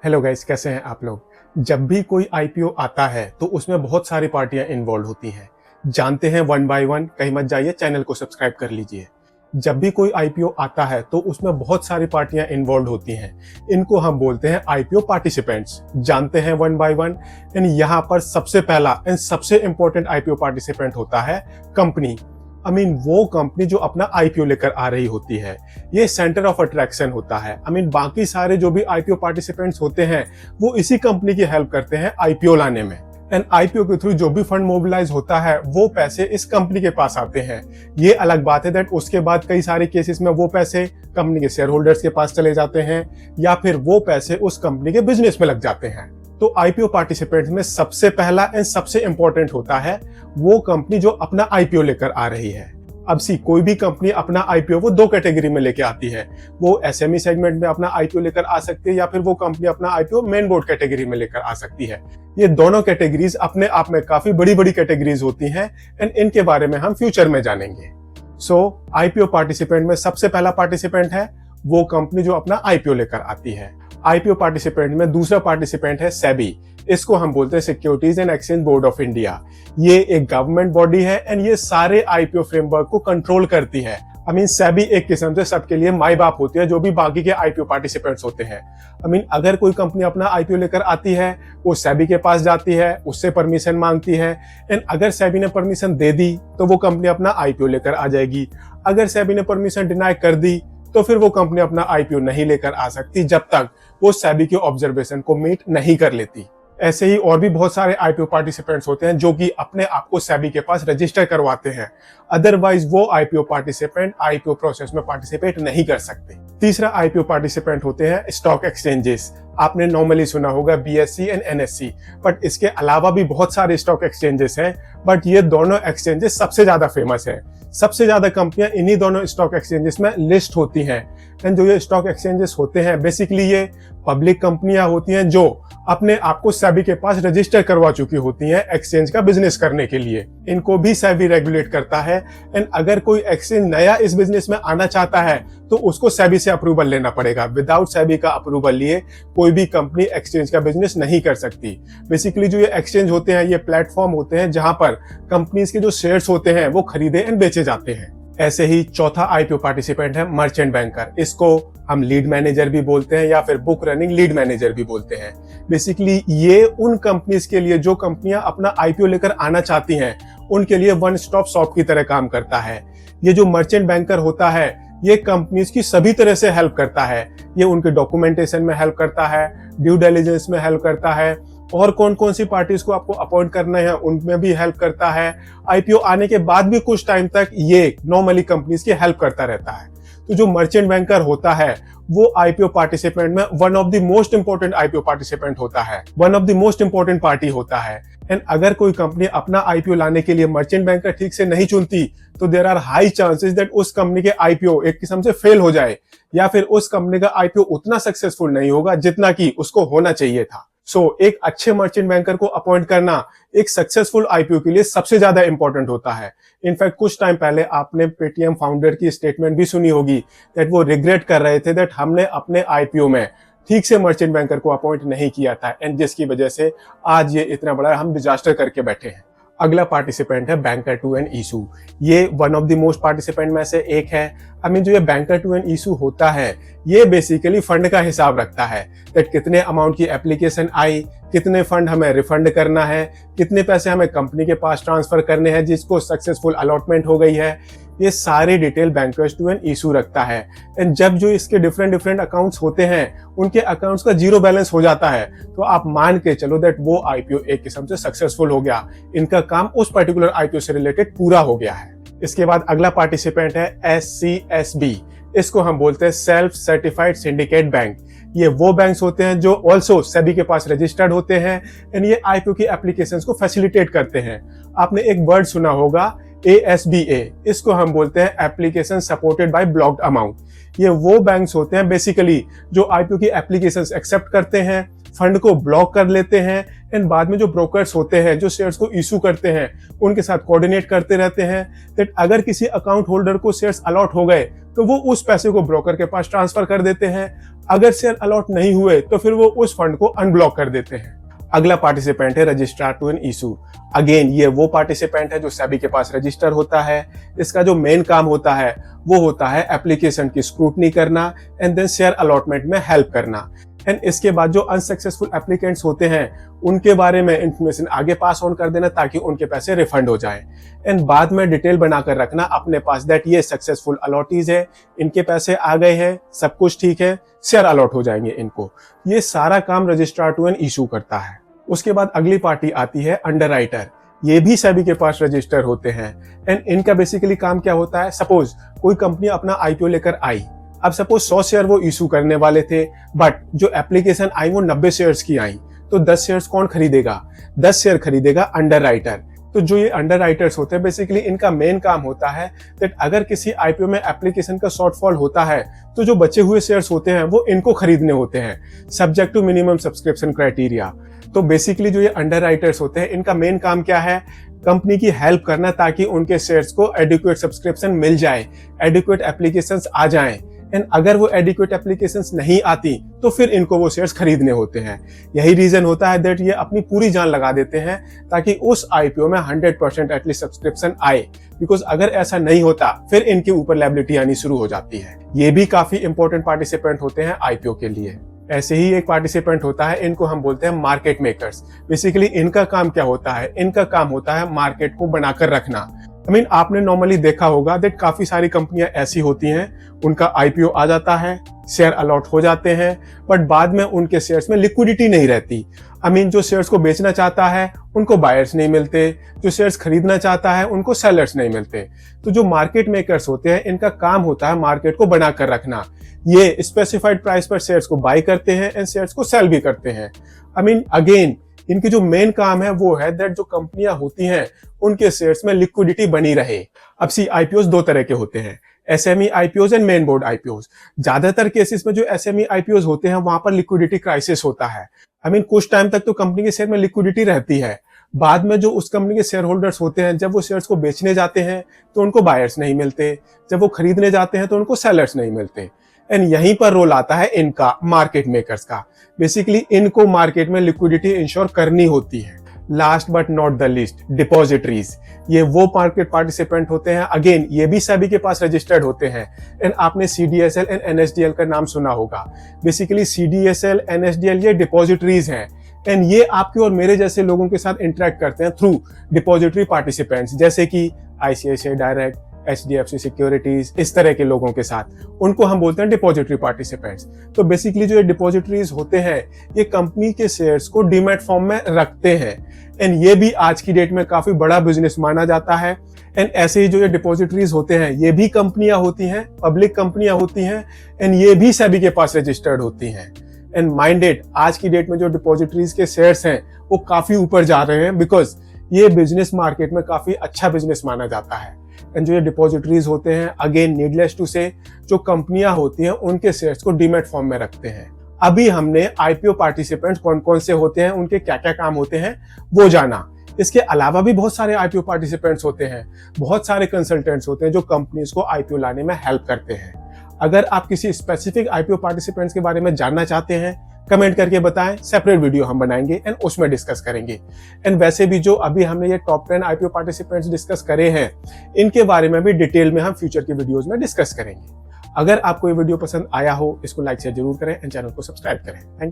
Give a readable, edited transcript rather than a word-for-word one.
Hello guys, कैसे हैं आप लोग। जब भी कोई आईपीओ आता है तो उसमें बहुत सारी पार्टियां इन्वॉल्व होती हैं। जानते हैं वन बाय वन, कहीं मत जाइए, चैनल को सब्सक्राइब कर लीजिए। जब भी कोई आईपीओ आता है तो उसमें बहुत सारी पार्टियां इन्वॉल्व होती हैं। इनको हम बोलते हैं आईपीओ पार्टिसिपेंट्स। जानते हैं वन बाय वन। एंड यहाँ पर सबसे पहला एंड सबसे इंपॉर्टेंट आईपीओ पार्टिसिपेंट होता है कंपनी। वो कंपनी जो अपना आईपीओ लेकर आ रही होती है, ये सेंटर ऑफ अट्रैक्शन होता है। बाकी सारे जो भी आईपीओ पार्टिसिपेंट्स होते हैं वो इसी कंपनी की हेल्प करते हैं आईपीओ लाने में। एंड आईपीओ के थ्रू जो भी फंड मोबिलाइज होता है वो पैसे इस कंपनी के पास आते हैं। ये अलग बात है दैट उसके बाद कई सारे केसेस में वो पैसे कंपनी के शेयर होल्डर्स के पास चले जाते हैं या फिर वो पैसे उस कंपनी के बिजनेस में लग जाते हैं। तो आईपीओ पार्टिसिपेंट्स में सबसे पहला एंड सबसे इंपॉर्टेंट होता है वो कंपनी जो अपना आईपीओ लेकर आ रही है। अब कोई भी कंपनी अपना आईपीओ वो दो कैटेगरी में लेके आती है। वो एसएमई सेगमेंट में अपना आईपीओ लेकर आ सकती है या फिर वो कंपनी अपना आईपीओ मेन बोर्ड कैटेगरी में लेकर आ सकती है। ये दोनों कैटेगरीज अपने आप में काफी बड़ी बड़ी कैटेगरीज होती हैं एंड इनके बारे में हम फ्यूचर में जानेंगे। आईपीओ पार्टिसिपेंट में सबसे पहला पार्टिसिपेंट है वो कंपनी जो अपना आईपीओ लेकर आती है। आईपीओ पार्टिसिपेंट में दूसरा पार्टिसिपेंट है सेबी। इसको हम बोलते हैं securities and exchange board of India. ये एक गवर्नमेंट बॉडी है एंड ये सारे आईपीओ फ्रेमवर्क को कंट्रोल करती है। सेबी एक किस्म से सबके लिए माई बाप होती है जो भी बाकी के आईपीओ पार्टिसिपेंट्स होते हैं। अगर कोई कंपनी अपना आईपीओ लेकर आती है वो सेबी के पास जाती है, उससे परमिशन मांगती है एंड अगर सेबी ने परमिशन दे दी तो वो कंपनी अपना आईपीओ लेकर आ जाएगी। अगर सेबी ने परमिशन डिनाई कर दी तो फिर वो कंपनी अपना आईपीओ नहीं लेकर आ सकती जब तक वो सेबी के ऑब्जर्वेशन को मीट नहीं कर लेती। ऐसे ही और भी बहुत सारे आईपीओ पार्टिसिपेंट्स होते हैं जो कि अपने आप को सेबी के पास रजिस्टर करवाते हैं। अदरवाइज वो आईपीओ पार्टिसिपेंट आईपीओ प्रोसेस में पार्टिसिपेट नहीं कर सकते। तीसरा आईपीओ पार्टिसिपेंट होते हैं स्टॉक एक्सचेंजेस। आपने नॉर्मली सुना होगा बीएससी एंड एनएससी, बट इसके अलावा भी बहुत सारे स्टॉक एक्सचेंजेस हैं, बट ये दोनों एक्सचेंजेस सबसे ज्यादा फेमस है। सबसे ज्यादा कंपनियां इन्हीं दोनों स्टॉक एक्सचेंजेस में लिस्ट होती हैं। एंड जो ये स्टॉक एक्सचेंजेस होते हैं बेसिकली ये पब्लिक कंपनियां होती हैं जो अपने आप को सेबी के पास रजिस्टर करवा चुकी होती हैं एक्सचेंज का बिजनेस करने के लिए। इनको भी सेबी रेगुलेट करता है एंड अगर कोई एक्सचेंज नया इस बिजनेस में आना चाहता है तो उसको सेबी से अप्रूवल लेना पड़ेगा। विदाउट सेबी का अप्रूवल लिए कोई भी कंपनी एक्सचेंज का बिजनेस नहीं कर सकती। बेसिकली जो ये एक्सचेंज होते हैं ये प्लेटफॉर्म होते हैं जहां पर कंपनीज के जो शेयर्स होते हैं वो खरीदे एंड बेचे जाते हैं। ऐसे ही चौथा आईपीओ पार्टिसिपेंट है मर्चेंट बैंकर। इसको हम लीड मैनेजर भी बोलते हैं या फिर बुक रनिंग लीड मैनेजर भी बोलते हैं। बेसिकली ये उन कंपनीज के लिए जो कंपनियां अपना आईपीओ लेकर आना चाहती हैं उनके लिए वन स्टॉप शॉप की तरह काम करता है। ये जो मर्चेंट बैंकर होता है ये कंपनीज की सभी तरह से हेल्प करता है। ये उनके डॉक्यूमेंटेशन में हेल्प करता है, ड्यू डिलिजेंस में हेल्प करता है और कौन कौन सी पार्टीज को आपको अपॉइंट करना है उनमें भी हेल्प करता है। आईपीओ आने के बाद भी कुछ टाइम तक ये नॉर्मली कंपनीज की हेल्प करता रहता है। तो जो मर्चेंट बैंकर होता है वो आईपीओ पार्टिसिपेंट में one of the most important IPO participant होता है, one of the most important party होता है। एंड अगर कोई कंपनी अपना आईपीओ लाने के लिए मर्चेंट बैंकर ठीक से नहीं चुनती तो there are high chances that उस कंपनी के आईपीओ एक किस्म से फेल हो जाए या फिर उस कंपनी का आईपीओ उतना सक्सेसफुल नहीं होगा जितना कि उसको होना चाहिए था। एक अच्छे मर्चेंट बैंकर को अपॉइंट करना एक सक्सेसफुल आईपीओ के लिए सबसे ज्यादा इंपॉर्टेंट होता है। इनफैक्ट कुछ टाइम पहले आपने पेटीएम फाउंडर की स्टेटमेंट भी सुनी होगी दैट वो रिग्रेट कर रहे थे दैट हमने अपने आईपीओ में ठीक से मर्चेंट बैंकर को अपॉइंट नहीं किया था एंड जिसकी वजह से आज ये इतना बड़ा हम डिजास्टर करके बैठे हैं। अगला पार्टिसिपेंट है बैंकर टू एंड इशू। ये one of the most participant में से एक है। जो ये बैंकर टू एंड इशू होता है ये बेसिकली फंड का हिसाब रखता है दैट कितने अमाउंट की एप्लीकेशन आई, कितने फंड हमें रिफंड करना है, कितने पैसे हमें कंपनी के पास ट्रांसफर करने हैं जिसको सक्सेसफुल अलॉटमेंट हो गई है। ये सारे detail bankers to an issue रखता है। एंड जब जो इसके डिफरेंट अकाउंट्स होते हैं उनके अकाउंट्स का जीरो बैलेंस हो जाता है तो आप मान के चलो दैट वो आईपीओ एक किस्म से सक्सेसफुल हो गया, इनका काम उस पर्टिकुलर आईपीओ से रिलेटेड पूरा हो गया है। इसके बाद अगला पार्टिसिपेंट है एससीएसबी। इसको हम बोलते हैं सेल्फ सर्टिफाइड सिंडिकेट बैंक। ये वो बैंक्स होते हैं जो ऑल्सो सेबी के पास रजिस्टर्ड होते हैं एंड ये आईपीओ की एप्लीकेशंस को फैसिलिटेट करते हैं। आपने एक वर्ड सुना होगा ASBA, इसको हम बोलते हैं application supported by blocked amount. ये वो बैंक्स होते हैं बेसिकली जो आईपीओ की एप्लीकेशंस एक्सेप्ट करते हैं, फंड को ब्लॉक कर लेते हैं एंड बाद में जो ब्रोकर्स होते हैं जो शेयर्स को इशू करते हैं उनके साथ कोऑर्डिनेट करते रहते हैं दैट अगर किसी अकाउंट होल्डर को शेयर्स अलॉट हो गए तो वो उस पैसे को ब्रोकर के पास ट्रांसफर कर देते हैं। अगर शेयर अलॉट नहीं हुए तो फिर वो उस फंड को अनब्लॉक कर देते हैं। अगला पार्टिसिपेंट है registrar to an issue. Again ये वो पार्टिसिपेंट है जो सेबी के पास रजिस्टर होता है। इसका जो मेन काम होता है वो होता है एप्लीकेशन की स्क्रूटनी करना एंड देन शेयर अलॉटमेंट में हेल्प करना। एंड इसके बाद जो अनसक्सेसफुल एप्लीकेंट्स होते हैं उनके बारे में इंफॉर्मेशन आगे पास ऑन कर देना ताकि उनके पैसे रिफंड हो जाए। एंड बाद में डिटेल बनाकर रखना अपने पास दैट ये सक्सेसफुल अलॉटीज है, इनके पैसे आ गए हैं, सब कुछ ठीक है, शेयर अलॉट हो जाएंगे इनको। ये सारा काम रजिस्ट्रार टू एन इशू करता है। उसके बाद अगली पार्टी आती है अंडरराइटर। ये भी सेबी के पास रजिस्टर होते हैं एंड इनका बेसिकली काम क्या होता है, सपोज कोई कंपनी अपना आईपीओ लेकर आई। अब सपोज 100 शेयर वो इशू करने वाले थे, बट जो एप्लीकेशन आई वो 90 शेयर्स की आई, तो 10 शेयर्स कौन खरीदेगा? 10 शेयर खरीदेगा अंडरराइटर। तो जो ये अंडरराइटर्स होते हैं बेसिकली इनका मेन काम होता है दैट अगर किसी आईपीओ में एप्लीकेशन का शॉर्टफॉल होता है तो जो बचे हुए शेयर्स होते हैं वो इनको खरीदने होते हैं subject to minimum subscription criteria. तो बेसिकली जो ये अंडरराइटर्स होते हैं इनका मेन काम क्या है, कंपनी की हेल्प करना ताकि उनके शेयर्स को एडिक्वेट सब्सक्रिप्शन मिल जाए, एडिक्वेट एप्लीकेशंस आ जाएं। एंड अगर वो एडिक्वेट एप्लीकेशंस नहीं आती तो फिर इनको वो शेयर्स खरीदने होते हैं। यही रीजन होता है दैट ये अपनी पूरी जान लगा देते हैं ताकि उस आईपीओ में 100% एटलीस्ट सब्सक्रिप्शन आए, बिकॉज अगर ऐसा नहीं होता फिर इनके ऊपर लायबिलिटी आनी शुरू हो जाती है। ये भी काफी इंपॉर्टेंट पार्टिसिपेंट होते हैं आईपीओ के लिए। ऐसे ही एक पार्टिसिपेंट होता है, इनको हम बोलते हैं मार्केट मेकर्स। बेसिकली इनका काम क्या होता है, इनका काम होता है मार्केट को बनाकर रखना। आपने नॉर्मली देखा होगा दैट काफी सारी कंपनियां ऐसी होती हैं, उनका आईपीओ आ जाता है, शेयर अलॉट हो जाते हैं, बट बाद में उनके शेयर्स में लिक्विडिटी नहीं रहती। जो शेयर्स को बेचना चाहता है उनको बायर्स नहीं मिलते, जो शेयर्स खरीदना चाहता है उनको सेलर्स नहीं मिलते। तो जो मार्केट मेकर्स होते हैं इनका काम होता है मार्केट को बनाकर रखना। ये स्पेसिफाइड प्राइस पर शेयर्स को बाय करते हैं एंड शेयर्स को सेल भी करते हैं। अगेन इनकी जो मेन काम है वो है दैट जो कंपनियां होती हैं उनके शेयर्स में लिक्विडिटी बनी रहे। अब आईपीओस दो तरह के होते हैं, SME IPOs and main board IPOs. ज्यादातर केसेस में जो एसएमई आईपीओस होते हैं वहां पर लिक्विडिटी क्राइसिस होता है। कुछ टाइम तक तो कंपनी के शेयर में लिक्विडिटी रहती है, बाद में जो उस कंपनी के शेयर होल्डर्स होते हैं जब वो शेयर्स को बेचने जाते हैं तो उनको बायर्स नहीं मिलते, जब वो खरीदने जाते हैं तो उनको सेलर्स नहीं मिलते। एंड यहीं पर रोल आता है इनका, मार्केट मेकर्स का। बेसिकली इनको मार्केट में लिक्विडिटी इंश्योर करनी होती है। Last but not the least, depositories. ये वो मार्केट पार्टिसिपेंट होते हैं, अगेन ये भी सेबी के पास रजिस्टर्ड होते हैं। एंड आपने सीडीएसएल एंड एनएसडीएल का नाम सुना होगा। बेसिकली सीडीएसएल, एनएसडीएल ये डिपॉजिटरीज हैं एंड ये आपके और मेरे जैसे लोगों के साथ इंटरेक्ट करते हैं थ्रू डिपॉजिटरी पार्टिसिपेंट्स, जैसे कि आईसीआईसीआई डायरेक्ट, एचडीएफसी सिक्योरिटीज, इस तरह के लोगों के साथ। उनको हम बोलते हैं डिपॉजिटरी पार्टिसिपेंट्स। तो बेसिकली जो ये डिपॉजिटरीज होते हैं ये कंपनी के शेयर्स को डीमैट फॉर्म में रखते हैं एंड ये भी आज की डेट में काफी बड़ा बिजनेस माना जाता है। एंड ऐसे ही जो ये डिपॉजिटरीज होते हैं ये भी कंपनियां होती हैं, पब्लिक कंपनियां होती हैं एंड ये भी सेबी के पास रजिस्टर्ड होती हैं। एंड माइंडेड आज की डेट में जो डिपॉजिटरीज के शेयर्स हैं वो काफी ऊपर जा रहे हैं, बिकॉज ये बिजनेस मार्केट में काफी अच्छा बिजनेस माना जाता है। एंड जो ये डिपॉजिटरीज होते हैं, अगेन नीडलेस टू से, जो कंपनियां होती हैं उनके शेयर्स को डीमैट फॉर्म में रखते हैं। अभी हमने आईपीओ पार्टिसिपेंट्स कौन कौन से होते हैं, उनके क्या क्या काम होते हैं वो जाना। इसके अलावा भी बहुत सारे आईपीओ पार्टिसिपेंट्स होते हैं, बहुत सारे कंसल्टेंट्स होते हैं जो कंपनीज को आईपीओ लाने में हेल्प करते हैं। अगर आप किसी स्पेसिफिक आईपीओ पार्टिसिपेंट्स के बारे में जानना चाहते हैं, कमेंट करके बताएं, सेपरेट वीडियो हम बनाएंगे एंड उसमें डिस्कस करेंगे। एंड वैसे भी जो अभी हमने ये टॉप 10 आईपीओ पार्टिसिपेंट्स डिस्कस करे हैं, इनके बारे में भी डिटेल में हम फ्यूचर की वीडियोस में डिस्कस करेंगे। अगर आपको ये वीडियो पसंद आया हो, इसको लाइक शेयर जरूर करें एंड चैनल को सब्सक्राइब करें। Thank you.